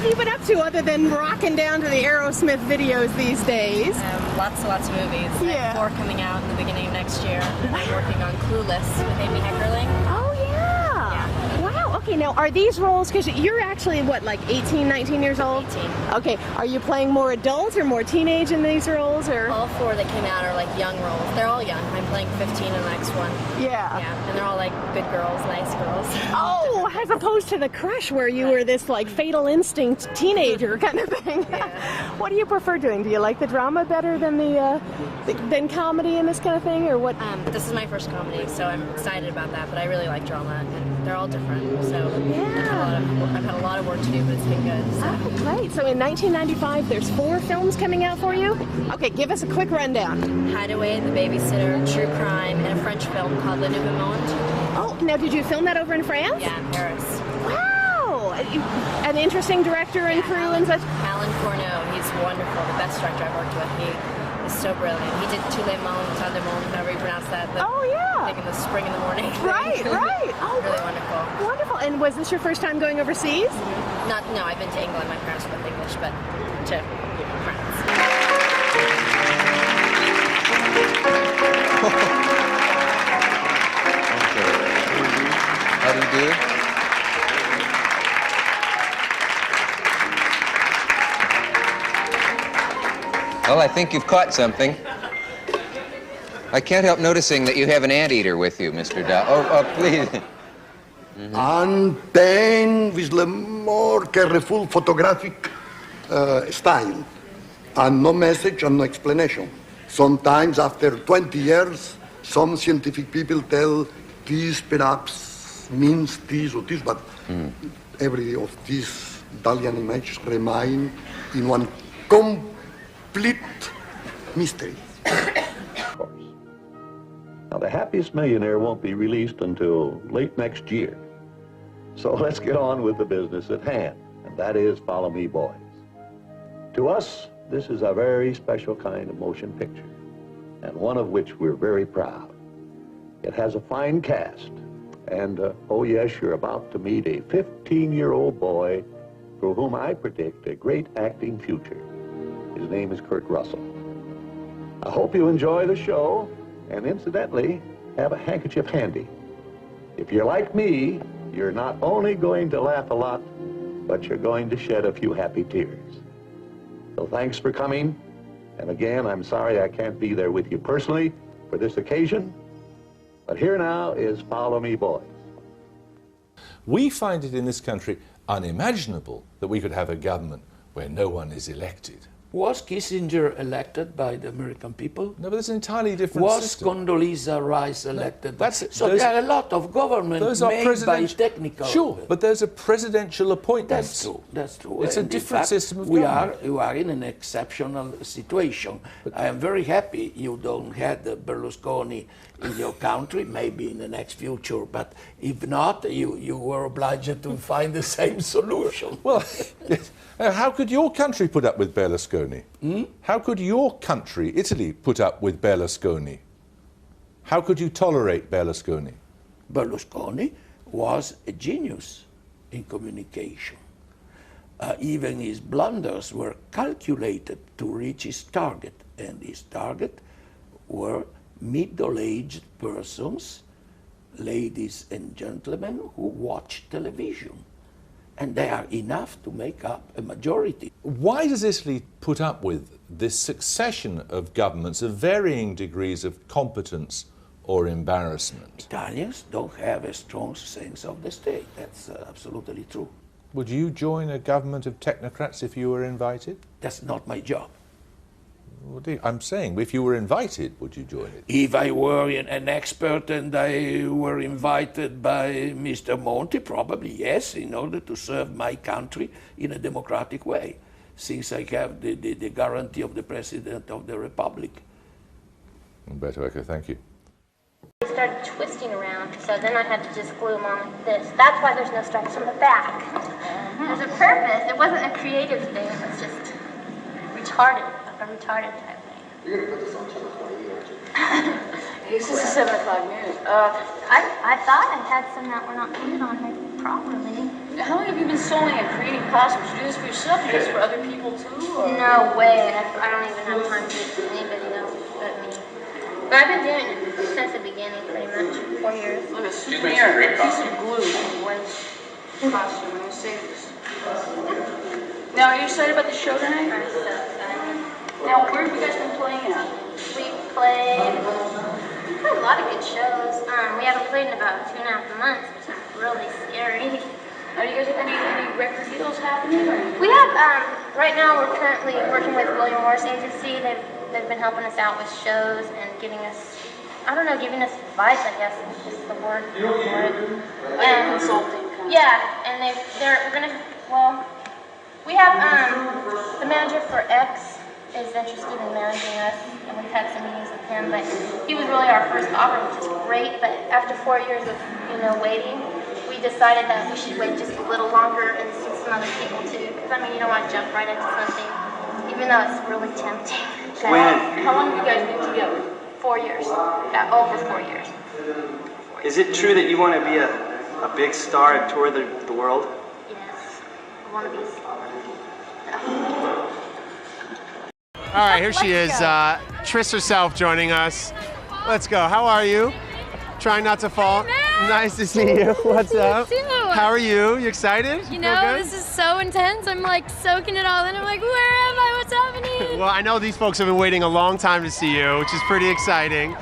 have you been up to other than rocking down to the Aerosmith videos these days? Lots of movies. Yeah. I have 4 coming out in the beginning of next year. And I'm working on Clueless with Amy Heckerling. Oh, yeah. Wow. Okay, now are these roles, because you're actually, what, like 18, 19 years old? 18. Okay, are you playing more adult or more teenage in these roles? Or All 4 that came out are like young roles. They're all young. I'm playing 15 in the next one. Yeah. Yeah, and they're all like good girls, nice girls. Oh, as opposed to The Crush, where you were this like fatal instinct teenager kind of thing. Yeah. What do you prefer doing? Do you like the drama better than than comedy and this kind of thing, or what? This is my first comedy, so I'm excited about that. But I really like drama, and they're all different. So I've had a lot of work to do, but it's been good. So. Oh, great. So in 1995, there's 4 films coming out for you? Okay, give us a quick rundown. Hideaway, The Babysitter, True Crime, and a French film called Le Nouveau Monde. Oh, now did you film that over in France? Yeah, in Paris. Wow! An interesting director and crew and such? Alan Corneau, he's wonderful, the best director I've worked with. He is so brilliant. He did Tous les Mondes, Tant de Monde, however you pronounce that. Oh, yeah. Like in the spring in the morning. Right. Oh, really wonderful. Wonderful. And was this your first time going overseas? No, I've been to England. My parents spoke English, but to France. How do you do? Well, I think you've caught something. I can't help noticing that you have an anteater with you, Mr. Dow. Oh, please. And then with the more careful photographic style, and no message and no explanation. Sometimes after 20 years, some scientific people tell this perhaps means this or this, but every of these Dalian images remain in one complete mystery. Now, The Happiest Millionaire won't be released until late next year. So let's get on with the business at hand, and that is Follow Me Boys. To us, this is a very special kind of motion picture, and one of which we're very proud. It has a fine cast, and oh yes, you're about to meet a 15-year-old boy for whom I predict a great acting future. His name is Kurt Russell. I hope you enjoy the show, and incidentally, have a handkerchief handy. If you're like me, you're not only going to laugh a lot, but you're going to shed a few happy tears. So thanks for coming, and again, I'm sorry I can't be there with you personally for this occasion, but here now is Follow Me Boys. We find it in this country unimaginable that we could have a government where no one is elected. Was Kissinger elected by the American people? No, but that's an entirely different system. Was Condoleezza Rice elected? That's, so there are a lot of governments made by technical... Sure, but those are presidential appointments. That's true, that's true. It's a different system of government. We are in an exceptional situation. But I am very happy you don't have the Berlusconi in your country, maybe in the next future, but if not, you were obliged to find the same solution. Well, how could your country put up with Berlusconi? How could your country, Italy, put up with Berlusconi? How could you tolerate Berlusconi? Berlusconi was a genius in communication. Even his blunders were calculated to reach his target, and his target were middle-aged persons, ladies and gentlemen, who watch television. And they are enough to make up a majority. Why does Italy put up with this succession of governments of varying degrees of competence or embarrassment? Italians don't have a strong sense of the state. That's absolutely true. Would you join a government of technocrats if you were invited? That's not my job. I'm saying, if you were invited, would you join it? If I were an expert and I were invited by Mr. Monti, probably yes, in order to serve my country in a democratic way, since I have the guarantee of the President of the Republic. Umberto Eco, thank you. They started twisting around, so then I had to just glue them on like this. That's why there's no stripes on the back. There's a purpose. It wasn't a creative thing. It was just retarded. A retarded type thing. You're going to put this on Channel 20, aren't you? This is 7 o'clock news. I thought I had some that were not printed on here properly. how long have you been sewing and creating costumes? You do this for yourself? You do this for other people too? Or? No way. I don't even have time to do it for anybody else but me. But I've been doing it since the beginning, pretty much. 4 years. Look, a souvenir, a piece of glue when costume, when you say this. Now, are you excited about the show tonight? I'm so excited. Now, where have you guys been playing at? We played a lot of good shows. We haven't played in about 2.5 months, which is really scary. Are you guys have any record deals happening? Or? We have, right now we're currently working with William Morris Agency. They've been helping us out with shows and giving us, I don't know, giving us advice, I guess is the word for it. Consulting. Yeah, and we're gonna, well, we have, the manager for X is interested in managing us, and we've had some meetings with him, but he was really our first offer, which is great, but after 4 years of, waiting, we decided that we should wait just a little longer and see some other people too, because I mean, you don't want to jump right into something, even though it's really tempting. How long have you guys been together? 4 years, over 4 years. Is it true that you want to be a big star and tour the world? Yes, I want to be a star. All right, here she is, Triss herself joining us. Let's go. How are you? Trying not to fall. Nice to see you. What's up? You too. How are you? You excited? You know, this is so intense. I'm like soaking it all in. I'm like, where am I? What's happening? Well, I know these folks have been waiting a long time to see you, which is pretty exciting.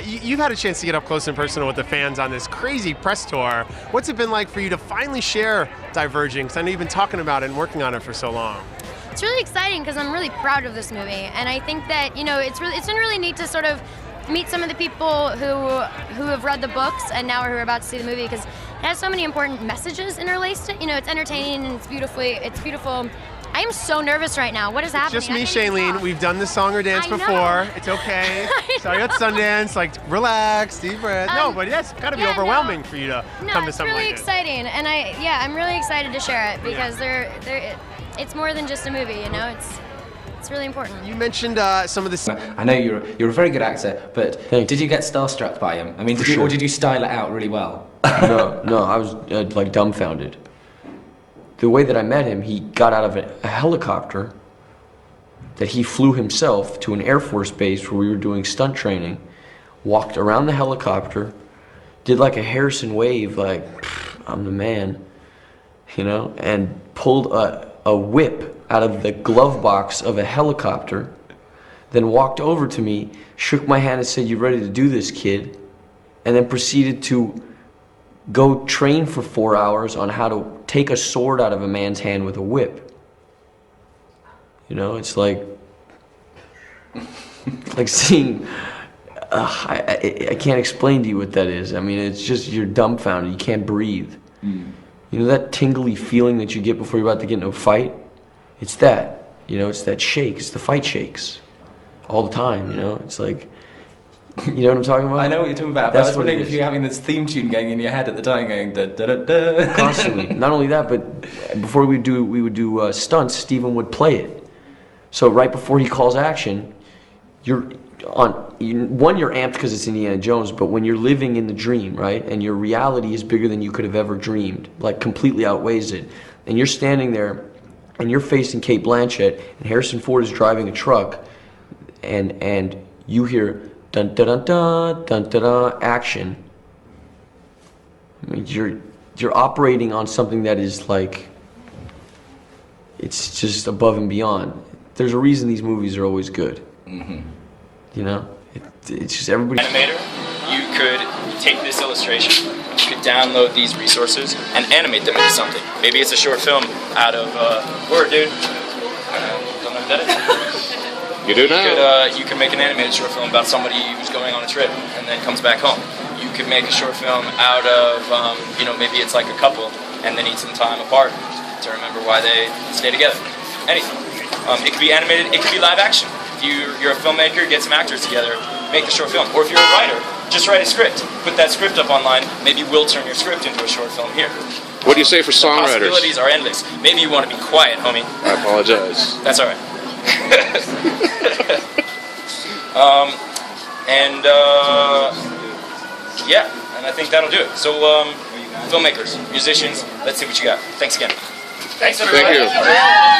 You've had a chance to get up close and personal with the fans on this crazy press tour. What's it been like for you to finally share Diverging? Because I know you've been talking about it and working on it for so long. It's really exciting because I'm really proud of this movie, and I think that it's been really neat to sort of meet some of the people who have read the books and now are about to see the movie, because it has so many important messages interlaced. It's entertaining and it's beautiful. I am so nervous right now. What is happening? Just me, Shailene. We've done this song or dance before. It's okay. Sorry, at Sundance. Like, relax, deep breath. No, but it's got to be overwhelming for you to come to something like this. It's really exciting, and I'm really excited to share it because it's more than just a movie. It's really important. You mentioned some of this. I know you're a very good actor, but did you get starstruck by him? I mean, or did you style it out really well? No, I was like dumbfounded. The way that I met him, he got out of a helicopter that he flew himself to an Air Force base where we were doing stunt training, walked around the helicopter, did like a Harrison wave, like, I'm the man, and pulled a whip out of the glove box of a helicopter, then walked over to me, shook my hand and said, "You ready to do this, kid?" And then proceeded to go train for 4 hours on how to take a sword out of a man's hand with a whip. It's like seeing, I can't explain to you what that is. I mean, it's just, you're dumbfounded, you can't breathe. That tingly feeling that you get before you're about to get into a fight? It's that, it's that shake, it's the fight shakes. All the time, it's like, you know what I'm talking about? I know what you're talking about, but I was wondering if you're having this theme tune going in your head at the time, going da da da da. Constantly. Not only that, but before we would do stunts, Steven would play it. So right before he calls action, you're amped because it's Indiana Jones, but when you're living in the dream, right, and your reality is bigger than you could have ever dreamed, like completely outweighs it, and you're standing there, and you're facing Cate Blanchett, and Harrison Ford is driving a truck, and you hear dun dun dun dun dun dun dun action. I mean, you're operating on something that is like, it's just above and beyond. There's a reason these movies are always good. It's just everybody. Animator, you could take this illustration, you could download these resources and animate them into something. Maybe it's a short film out of Word, dude. Don't know who that is. You do now. You could make an animated short film about somebody who's going on a trip and then comes back home. You could make a short film out of, maybe it's like a couple and they need some time apart to remember why they stay together. Anything. It could be animated, it could be live action. If you're a filmmaker, get some actors together, make the short film. Or if you're a writer, just write a script. Put that script up online. Maybe we'll turn your script into a short film here. What do you say for songwriters? The possibilities are endless. Maybe you want to be quiet, homie. I apologize. That's all right. Yeah, and I think that'll do it. So filmmakers, musicians. Let's see what you got. Thanks again. Thank you.